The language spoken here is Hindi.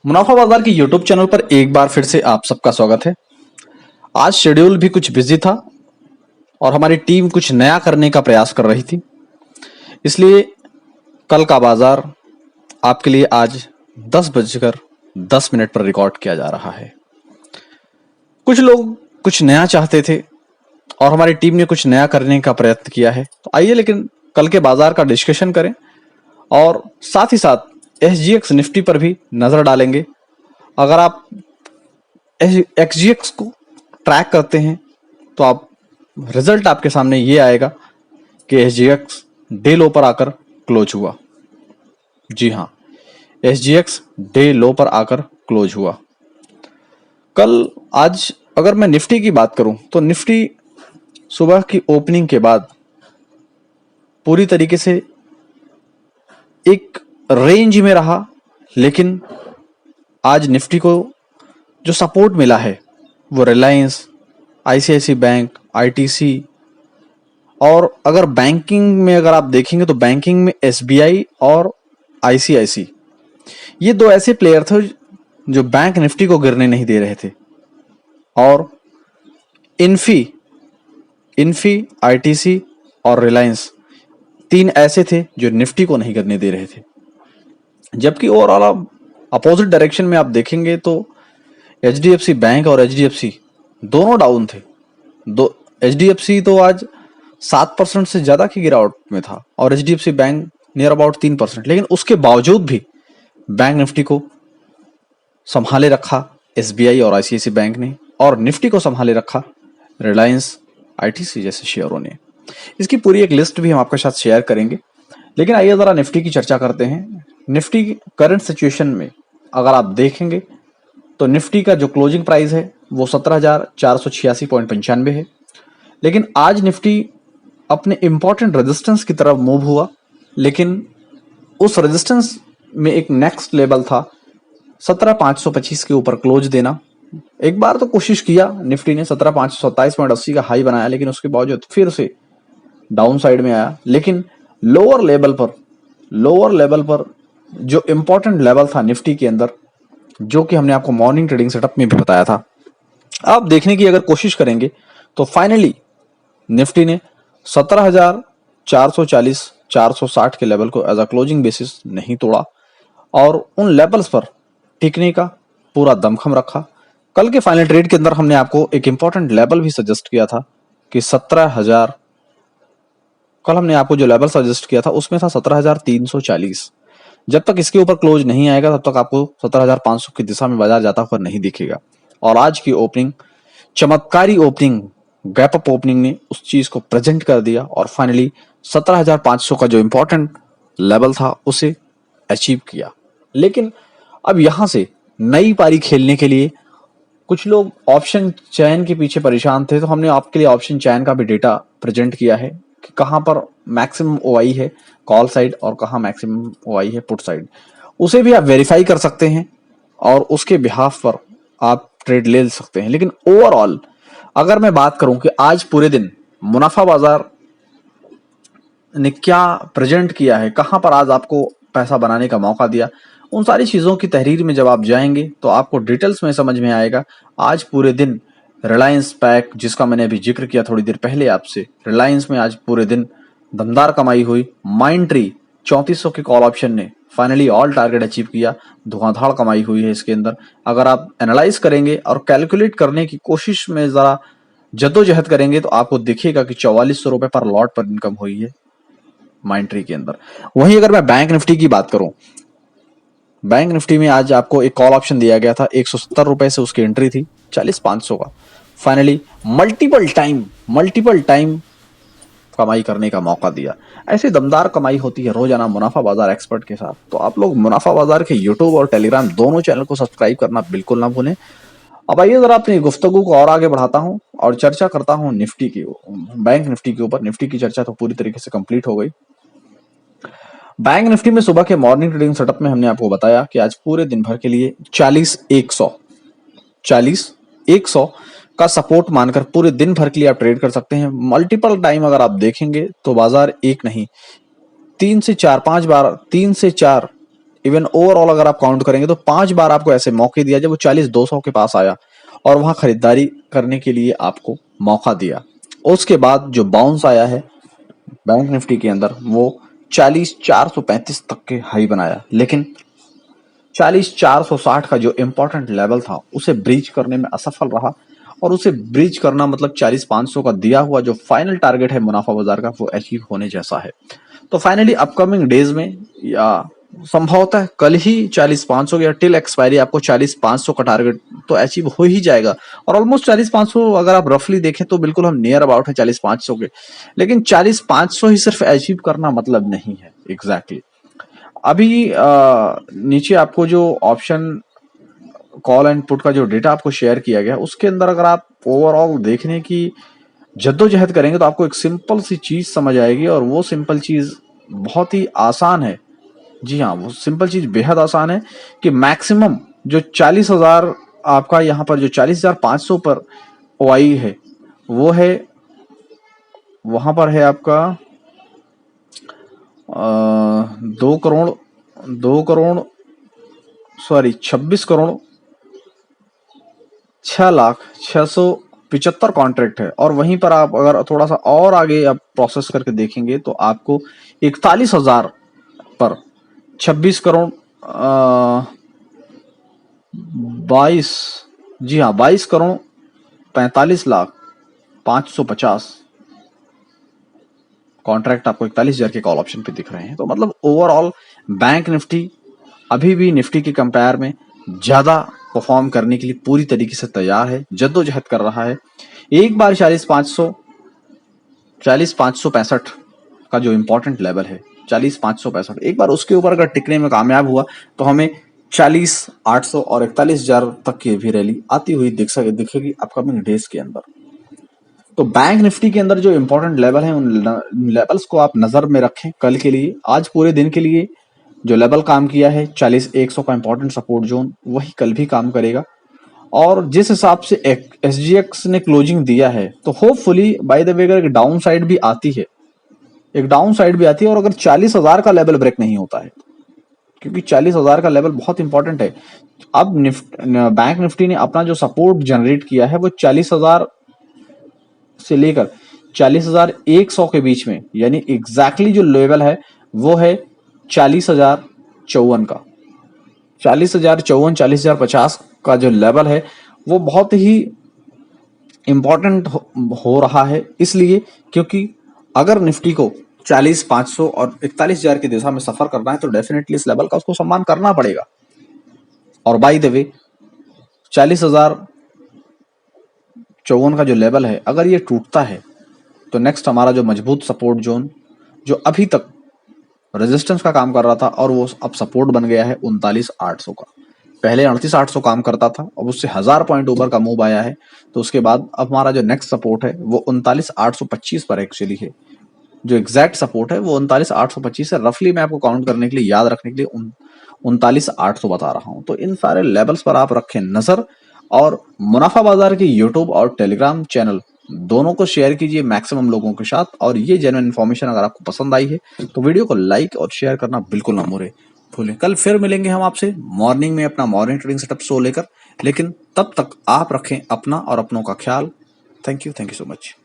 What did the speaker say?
मुनाफा बाजार के यूट्यूब चैनल पर एक बार फिर से आप सबका स्वागत है। आज शेड्यूल भी कुछ बिजी था और हमारी टीम कुछ नया करने का प्रयास कर रही थी, इसलिए कल का बाजार आपके लिए आज 10:10 पर रिकॉर्ड किया जा रहा है। कुछ लोग कुछ नया चाहते थे और हमारी टीम ने कुछ नया करने का प्रयत्न किया है, तो आइए लेकिन कल के बाजार का डिस्कशन करें और साथ ही साथ SGX निफ्टी पर भी नजर डालेंगे। अगर आप XGX को ट्रैक करते हैं तो आप रिजल्ट आपके सामने ये आएगा कि SGX डे लो पर आकर क्लोज हुआ। जी हाँ, SGX डे लो पर आकर क्लोज हुआ। आज अगर मैं निफ्टी की बात करूं तो निफ्टी सुबह की ओपनिंग के बाद पूरी तरीके से एक रेंज में रहा, लेकिन आज निफ्टी को जो सपोर्ट मिला है वो रिलायंस, ICICI बैंक, ITC और अगर बैंकिंग में अगर आप देखेंगे तो बैंकिंग में SBI और ICICI, ये दो ऐसे प्लेयर थे जो बैंक निफ्टी को गिरने नहीं दे रहे थे। और इन्फी, ITC और रिलायंस, तीन ऐसे थे जो निफ्टी को नहीं गिरने दे रहे थे। जबकि ओवरऑल अपोजिट डायरेक्शन में आप देखेंगे तो HDFC बैंक और HDFC दोनों डाउन थे। HDFC तो आज 7% से ज्यादा की गिरावट में था और HDFC बैंक नियर अबाउट 3%, लेकिन उसके बावजूद भी बैंक निफ्टी को संभाले रखा SBI और ICICI बैंक ने, और निफ्टी को संभाले रखा रिलायंस, ITC जैसे शेयरों ने। इसकी पूरी एक लिस्ट भी हम आपके साथ शेयर करेंगे, लेकिन आइए जरा निफ्टी की चर्चा करते हैं। निफ्टी की करंट सिचुएशन में अगर आप देखेंगे तो निफ्टी का जो क्लोजिंग प्राइस है वो 17,486.95 है, लेकिन आज निफ्टी अपने इंपॉर्टेंट रेजिस्टेंस की तरफ मूव हुआ, लेकिन उस रेजिस्टेंस में एक नेक्स्ट लेवल था 17,525 के ऊपर क्लोज देना। एक बार तो कोशिश किया निफ्टी ने, 17,527.80 का हाई बनाया, लेकिन उसके बावजूद फिर से डाउन साइड में आया। लेकिन लोअर लेवल पर जो इंपॉर्टेंट लेवल था निफ्टी के अंदर, जो कि हमने आपको मॉर्निंग ट्रेडिंग सेटअप में भी बताया था, आप देखने की अगर कोशिश करेंगे तो फाइनली निफ्टी ने 17,440 460 के लेवल को एज अ क्लोजिंग बेसिस नहीं तोड़ा और उन लेवल्स पर टिकने का पूरा दमखम रखा। कल के फाइनल ट्रेड के अंदर हमने आपको एक इंपॉर्टेंट लेवल भी सजेस्ट किया था कि 17,000, कल हमने आपको जो लेवल सजेस्ट किया था उसमें था 17,340। जब तक इसके ऊपर क्लोज नहीं आएगा तब तक आपको 17,500 की दिशा में बाजार जाता हुआ नहीं दिखेगा। और आज की ओपनिंग, चमत्कारी ओपनिंग, गैप अप ओपनिंग ने उस चीज को प्रेजेंट कर दिया और फाइनली 17,500 का जो इंपॉर्टेंट लेवल था उसे अचीव किया। लेकिन अब यहां से नई पारी खेलने के लिए कुछ लोग ऑप्शन चयन के पीछे परेशान थे, तो हमने आपके लिए ऑप्शन चयन का भी डेटा प्रेजेंट किया है कि कहां पर मैक्सिमम OI है कॉल साइड और कहां मैक्सिमम OI है पुट साइड। उसे भी आप वेरीफाई कर सकते हैं और उसके बिहाफ पर आप ट्रेड ले सकते हैं। लेकिन ओवरऑल अगर मैं बात करूं कि आज पूरे दिन मुनाफा बाजार ने क्या प्रेजेंट किया है, कहां पर आज आपको पैसा बनाने का मौका दिया, उन सारी चीजों की तहरीर में जब आप जाएंगे तो आपको डिटेल्स में समझ में आएगा। आज पूरे दिन रिलायंस पैक, जिसका मैंने अभी जिक्र किया थोड़ी देर पहले आपसे, रिलायंस में आज पूरे दिन दमदार कमाई हुई। माइंडट्री 3400 के कॉल ऑप्शन ने फाइनली ऑल टारगेट अचीव किया, धुआंधाड़ कमाई हुई है इसके अंदर। अगर आप एनालाइज करेंगे और कैलकुलेट करने की कोशिश में जरा जद्दोजहद करेंगे तो आपको दिखेगा कि 4400 रुपए पर लॉट पर इनकम हुई है माइंडट्री के अंदर। वहीं अगर मैं बैंक निफ्टी की बात करूं, बैंक निफ्टी में आज आपको एक कॉल ऑप्शन दिया गया था, 170 रुपए से उसकी एंट्री थी 40,500 का। फाइनली मल्टीपल टाइम कमाई करने का मौका दिया। ऐसे दमदार कमाई होती है रोजाना मुनाफा बाजार एक्सपर्ट के साथ। तो आप लोग मुनाफा बाजार के यूट्यूब और टेलीग्राम दोनों चैनल को सब्सक्राइब करना बिल्कुल ना भूलें। अब आइए जरा अपनी गुफ्तगू को और आगे बढ़ाता हूं और चर्चा करता हूं निफ्टी की, बैंक निफ्टी के ऊपर। निफ्टी की चर्चा तो पूरी तरीके से कंप्लीट हो गई। बैंक निफ्टी में सुबह के मॉर्निंग ट्रेडिंग सेटअप में हमने आपको बताया कि आज पूरे दिन भर के लिए 40,100 का सपोर्ट मानकर पूरे दिन भर के लिए आप ट्रेड कर सकते हैं। मल्टीपल टाइम अगर आप देखेंगे तो बाजार एक नहीं 3 से 4 5 बार, 3 से 4 इवन ओवरऑल अगर आप काउंट करेंगे तो 5 बार आपको ऐसे मौके दिया जब वो 40-200 के पास आया और वहां खरीदारी करने के लिए आपको मौका दिया। उसके बाद जो बाउंस आया है बैंक निफ्टी के अंदर वो 40,435 तक के हाई बनाया, लेकिन 40,460 का जो इंपॉर्टेंट लेवल था उसे ब्रीच करने में असफल रहा। और उसे ब्रीच करना मतलब 40,500 का दिया हुआ जो फाइनल टारगेट है मुनाफा बाजार का वो अचीव होने जैसा है। तो फाइनली अपकमिंग डेज में या संभवतः कल ही 40,500 या टिल एक्सपायरी आपको 40,500 का टारगेट तो अचीव हो ही जाएगा। और ऑलमोस्ट 40,500 अगर आप रफली देखें तो बिल्कुल हम नियर अबाउट है 40,500 के। लेकिन 40,500 ही सिर्फ अचीव करना मतलब नहीं है एग्जैक्टली। अभी नीचे आपको जो ऑप्शन कॉल एंड पुट का जो डेटा आपको शेयर किया गया उसके अंदर अगर आप ओवरऑल देखने की जद्दोजहद करेंगे तो आपको एक सिंपल सी चीज समझ आएगी, और वो सिंपल चीज बहुत ही आसान है। जी हाँ, वो सिंपल चीज बेहद आसान है कि मैक्सिमम जो 40,000 आपका यहाँ पर जो 40,500 पर ओआई है वो है, वहां पर है आपका 2 करोड़ सॉरी 26,06,75,000 कॉन्ट्रैक्ट है। और वहीं पर आप अगर थोड़ा सा और आगे आप प्रोसेस करके देखेंगे तो आपको 41,000 पर 22 जी हाँ 22,45,05,550 कॉन्ट्रैक्ट आपको 41,000 के कॉल ऑप्शन पे दिख रहे हैं। तो मतलब ओवरऑल बैंक निफ्टी अभी भी निफ्टी के कंपेयर में ज्यादा परफॉर्म करने के लिए पूरी तरीके से तैयार है, जद्दोजहद कर रहा है। एक बार 40,565 का जो इंपॉर्टेंट लेवल है 40,565, एक बार उसके ऊपर अगर टिकने में कामयाब हुआ तो हमें 40,800 और 41,000 तक की भी रैली आती हुई दिखेगी अपकमिंग डेज के अंदर। तो बैंक निफ्टी के अंदर जो इंपॉर्टेंट लेवल है उन लेवल्स को आप नजर में रखें कल के लिए। आज पूरे दिन के लिए जो लेवल काम किया है 40,100 का इंपॉर्टेंट सपोर्ट जोन वही कल भी काम करेगा। और जिस हिसाब से एसजीएक्स ने क्लोजिंग दिया है तो होपफुली बाय द वे अगर एक डाउन साइड भी आती है, और अगर 40,000 का लेवल ब्रेक नहीं होता है, क्योंकि 40,000 का लेवल बहुत इंपॉर्टेंट है। अब बैंक निफ्टी ने अपना जो सपोर्ट जनरेट किया है वो 40,000 से लेकर 40,100 के बीच में, यानी एग्जैक्टली जो लेवल है वो है 40,054 का। 40,054 40,050 का जो लेवल है वो बहुत ही इंपॉर्टेंट हो रहा है, इसलिए क्योंकि अगर निफ्टी को 40,500 और 41,000 की दिशा में सफर करना है तो डेफिनेटली इस लेवल का उसको सम्मान करना पड़ेगा। और बाय द वे 40,054 का जो लेवल है अगर ये टूटता है तो नेक्स्ट हमारा जो मजबूत सपोर्ट जोन जो अभी तक रेजिस्टेंस का काम कर रहा था और वो अब सपोर्ट बन गया है 39,800 का। पहले 38,800 काम करता था, अब उससे 1000 पॉइंट ऊपर का मूव आया है। तो उसके बाद अब हमारा जो नेक्स्ट सपोर्ट है वो 39,825 पर एक्चुअली है। जो एग्जैक्ट सपोर्ट है वो 39,825 है। रफली मैं आपको काउंट करने के लिए, याद रखने के लिए 39,800 बता रहा हूं। तो इन सारे लेवल्स पर आप रखें नजर, और मुनाफा बाजार के यूट्यूब और टेलीग्राम चैनल दोनों को शेयर कीजिए मैक्सिमम लोगों के साथ। और ये जेन्युइन इन्फॉर्मेशन अगर आपको पसंद आई है तो वीडियो को लाइक और शेयर करना बिल्कुल ना भूलें। कल फिर मिलेंगे हम आपसे मॉर्निंग में अपना मॉर्निंग ट्रेडिंग सेटअप शो लेकर, लेकिन तब तक आप रखें अपना और अपनों का ख्याल। Thank you so much.